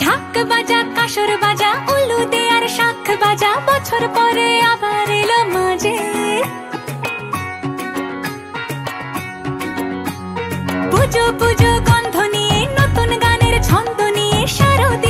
ঢাক বাজা কাসর বাজা উলু দে আর শাখ বাজা, বছর পরে আবার এলো মাঝে। পুজো পুজো গন্ধ নিয়ে নতুন গানের ছন্দ নিয়ে শারদ